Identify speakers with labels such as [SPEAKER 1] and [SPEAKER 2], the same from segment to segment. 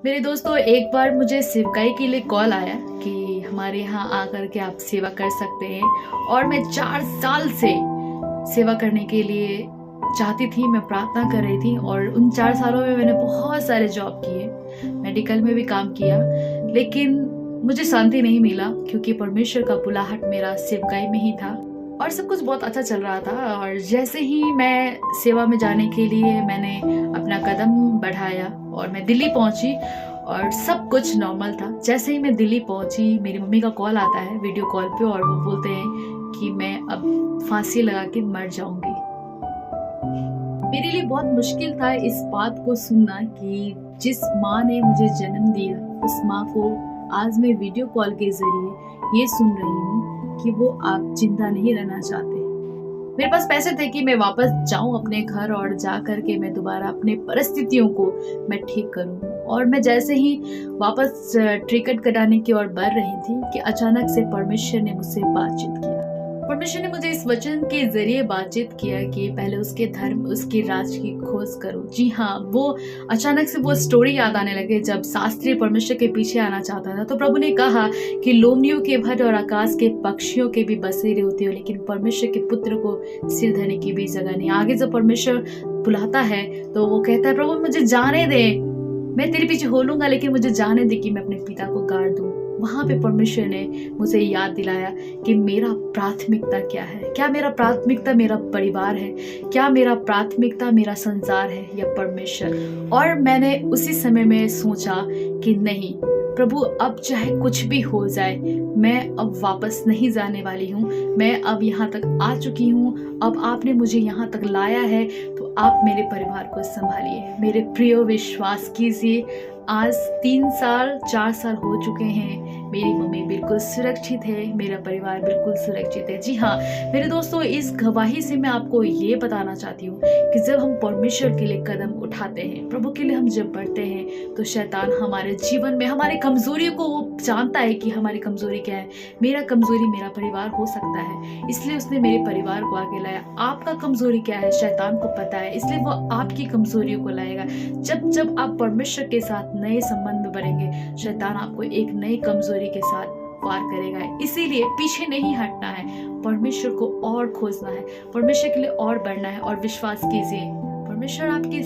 [SPEAKER 1] मेरे दोस्तों, एक बार मुझे सेवकाई के लिए कॉल आया कि हमारे यहाँ आकर के आप सेवा कर सकते हैं। और मैं 4 साल से सेवा करने के लिए चाहती थी, मैं प्रार्थना कर रही थी। और उन 4 सालों में मैंने बहुत सारे जॉब किए, मेडिकल में भी काम किया, लेकिन मुझे शांति नहीं मिला क्योंकि परमेश्वर का बुलाहट मेरा सेवकाई में ही था और सब कुछ बहुत अच्छा चल रहा था। और जैसे ही मैं सेवा में जाने के लिए मैंने अपना कदम बढ़ाया और मैं दिल्ली पहुंची और सब कुछ नॉर्मल था। जैसे ही मैं दिल्ली पहुंची, मेरी मम्मी का कॉल आता है वीडियो कॉल पे और वो बोलते हैं कि मैं अब फांसी लगा के मर जाऊंगी। मेरे लिए बहुत मुश्किल था इस बात को सुनना कि जिस माँ ने मुझे जन्म दिया, उस माँ को आज मैं वीडियो कॉल के जरिए ये सुन रही हूँ कि वो आप जिंदा नहीं रहना चाहते। मेरे पास पैसे थे कि मैं वापस जाऊं अपने घर और जा करके मैं दोबारा अपने परिस्थितियों को मैं ठीक करूं। और मैं जैसे ही वापस टिकट कटाने की ओर बढ़ रही थी कि अचानक से परमेश्वर ने मुझसे बातचीत किया। परमेश्वर ने मुझे इस वचन के जरिए बातचीत किया कि पहले उसके धर्म, उसके राज की खोज करो। जी हाँ, वो अचानक से वो स्टोरी याद आने लगे जब शास्त्री परमेश्वर के पीछे आना चाहता था। तो प्रभु ने कहा कि लोमड़ियों के भट और आकाश के पक्षियों के भी बसेरे होते हो, लेकिन परमेश्वर के पुत्र को सिर धरने की भी जगह नहीं। आगे जब परमेश्वर बुलाता है तो वो कहता है, प्रभु मुझे जाने दे, मैं तेरे पीछे हो लूंगा, लेकिन मुझे जाने दे कि मैं अपने पिता को गाड़ दूं। वहां पे परमेश्वर ने मुझे याद दिलाया कि मेरा प्राथमिकता क्या है। क्या मेरा प्राथमिकता मेरा परिवार है? क्या मेरा प्राथमिकता मेरा संसार है या परमेश्वर? और मैंने उसी समय में सोचा कि नहीं प्रभु, अब चाहे कुछ भी हो जाए, मैं अब वापस नहीं जाने वाली हूँ। मैं अब यहाँ तक आ चुकी हूँ, अब आपने मुझे यहाँ तक लाया है तो आप मेरे परिवार को संभालिए। मेरे प्रिय, विश्वास कीजिए, आज 3 साल 4 साल हो चुके हैं, मेरी मम्मी बिल्कुल सुरक्षित है, मेरा परिवार बिल्कुल सुरक्षित है। जी हाँ मेरे दोस्तों, इस गवाही से मैं आपको ये बताना चाहती हूँ कि जब हम परमेश्वर के लिए कदम उठाते हैं, प्रभु के लिए हम जब बढ़ते हैं, तो शैतान हमारे जीवन में हमारी कमजोरियों को वो जानता है कि हमारी कमजोरी क्या है। मेरा कमजोरी मेरा परिवार हो सकता है, इसलिए उसने मेरे परिवार को आगे लाया। आपका कमजोरी क्या है शैतान को पता है, इसलिए वो आपकी कमजोरियों को लाएगा। जब जब आप परमेश्वर के साथ नए संबंध में बढ़ेंगे, शैतान आपको एक नई कमजोरी के साथ वार करेगा। इसीलिए पीछे नहीं हटना है, परमेश्वर को और खोजना है, परमेश्वर के लिए और बढ़ना है। और विश्वास कीजिए, परमेश्वर आपके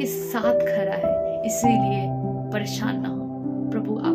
[SPEAKER 1] साथ खड़ा है, इसीलिए परेशान ना हो। प्रभु आप